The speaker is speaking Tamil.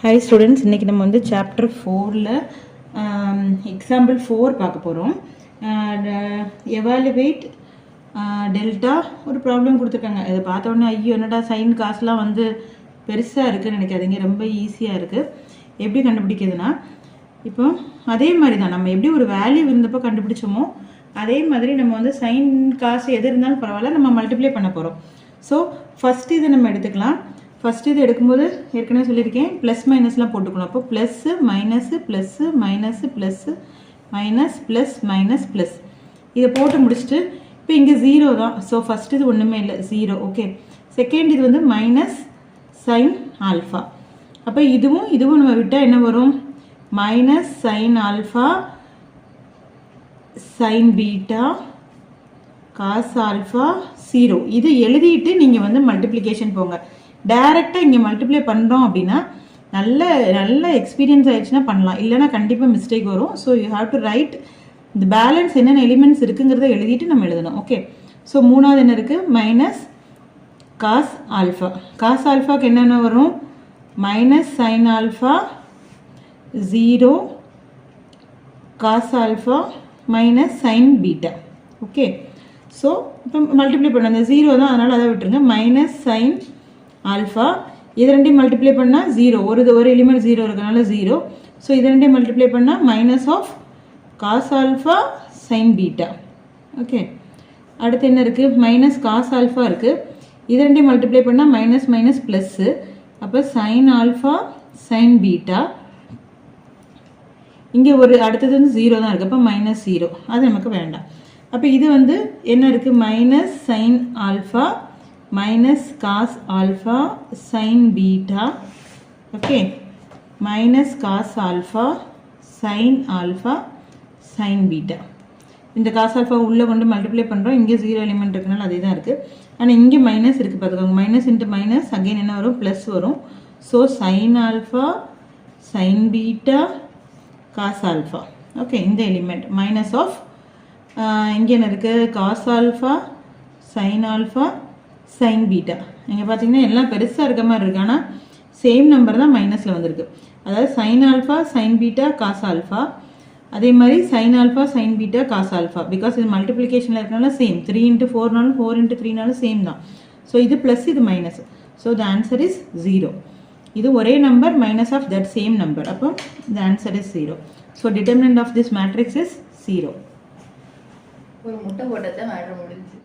ஹாய் ஸ்டூடெண்ட்ஸ், இன்றைக்கி நம்ம வந்து சாப்டர் 4ல் எக்ஸாம்பிள் 4 பார்க்க போகிறோம். எவாலுவேட் டெல்டா ஒரு ப்ராப்ளம் கொடுத்துருக்காங்க. இதை பார்த்த உடனே ஐயோ என்னடா சைன் காசுலாம் வந்து பெருசாக இருக்குதுன்னு நினைக்காதீங்க, ரொம்ப ஈஸியாக இருக்குது. எப்படி கண்டுபிடிக்கிறதுனா, இப்போ அதே மாதிரி தான் நம்ம எப்படி ஒரு வேல்யூ இருந்தப்போ கண்டுபிடிச்சோமோ அதே மாதிரி நம்ம வந்து சைன் காசு எது இருந்தாலும் பரவாயில்ல, நம்ம மல்டிப்ளை பண்ண போகிறோம். ஸோ ஃபஸ்ட்டு இதை நம்ம எடுத்துக்கலாம். ஃபஸ்ட்டு இது எடுக்கும்போது ஏற்கனவே சொல்லியிருக்கேன், ப்ளஸ் மைனஸ்லாம் போட்டுக்கணும். அப்போ plus minus plus minus plus minus plus minus plus இதை போட்டு முடிச்சுட்டு இப்போ இங்கே 0 தான். ஸோ ஃபஸ்ட்டு இது ஒன்றுமே இல்லை, 0. ஓகே, செகண்ட் இது வந்து மைனஸ் சைன் ஆல்ஃபா. அப்போ இதுவும் நம்ம விட்டால் என்ன வரும்? Minus sine alpha sine beta cos alpha 0. இது எழுதிட்டு நீங்கள் வந்து மல்டிப்ளிகேஷன் போங்க. டைரெக்டாக இங்கே மல்டிப்ளை பண்ணுறோம் அப்படின்னா நல்ல எக்ஸ்பீரியன்ஸ் ஆகிடுச்சுன்னா பண்ணலாம், இல்லைனா கண்டிப்பாக மிஸ்டேக் வரும். So you have to write இந்த பேலன்ஸ் என்னென்ன எலிமெண்ட்ஸ் இருக்குங்கிறத எழுதிட்டு நம்ம எழுதணும். ஓகே, ஸோ மூணாவது என்ன இருக்குது? Minus cos alpha. காஸ் ஆல்ஃபாக்கு என்னென்ன வரும்? Minus sine alpha 0 cos alpha minus sine beta. Okay, so இப்போ மல்டிப்ளை பண்ண அந்த 0 தான், அதனால் அதை விட்டுருங்க. மைனஸ் சைன் ஆல்ஃபா இது ரெண்டையும் மல்டிப்ளை பண்ணால் 0, ஒரு எலிமெண்ட் 0 இருக்கனால 0. ஸோ இது ரெண்டையும் மல்டிப்ளை பண்ணால் minus of cos alpha sine beta. Okay, அடுத்து என்ன இருக்குது? மைனஸ் காஸ் ஆல்ஃபா இருக்குது, இது ரெண்டையும் மல்டிப்ளை பண்ணால் மைனஸ் மைனஸ் ப்ளஸ்ஸு. அப்போ சைன் ஆல்ஃபா சைன் பீட்டா. இங்கே ஒரு அடுத்தது வந்து 0 தான் இருக்குது, அப்போ மைனஸ் 0, அது நமக்கு வேண்டாம். அப்போ இது வந்து என்ன இருக்குது? Minus sine alpha minus cos alpha sine beta. Okay, minus cos alpha sine alpha sine beta. இந்த காஸ் ஆல்ஃபா உள்ளே கொண்டு மல்டிப்ளை பண்ணுறோம். இங்கே 0 எலிமெண்ட் இருக்குனால அதே தான் இருக்குது. ஆனால் இங்கே மைனஸ் இருக்குது, பார்த்துக்கோங்க. மைனஸ் இன்ட்டு மைனஸ் அகெயின் என்ன வரும்? ப்ளஸ் வரும். So sine alpha sine beta cos alpha. Okay, இந்த எலிமெண்ட் மைனஸ் ஆஃப் இங்கே என்ன இருக்குது? Cos alpha sine alpha sine beta. இங்கே பார்த்தீங்கன்னா எல்லாம் பெருசாக இருக்க மாதிரி இருக்குது, ஆனால் சேம் நம்பர் தான் மைனஸில் வந்திருக்கு. அதாவது sine alpha sine beta cos alpha, அதே மாதிரி sine alpha sine beta cos alpha. Because இது மல்டிப்ளிகேஷனில் இருக்கனால சேம். 3 இன்ட்டு 4நாலும் 4 இன்ட்டு 3நாலும் சேம் தான். ஸோ இது ப்ளஸ் இது minus. So the answer is 0. இது ஒரே number minus of that same number. அப்போ the answer is 0. So determinant of this matrix is 0. ஒரு முட்டை போட்டதை மேட்ரு முடிஞ்சு.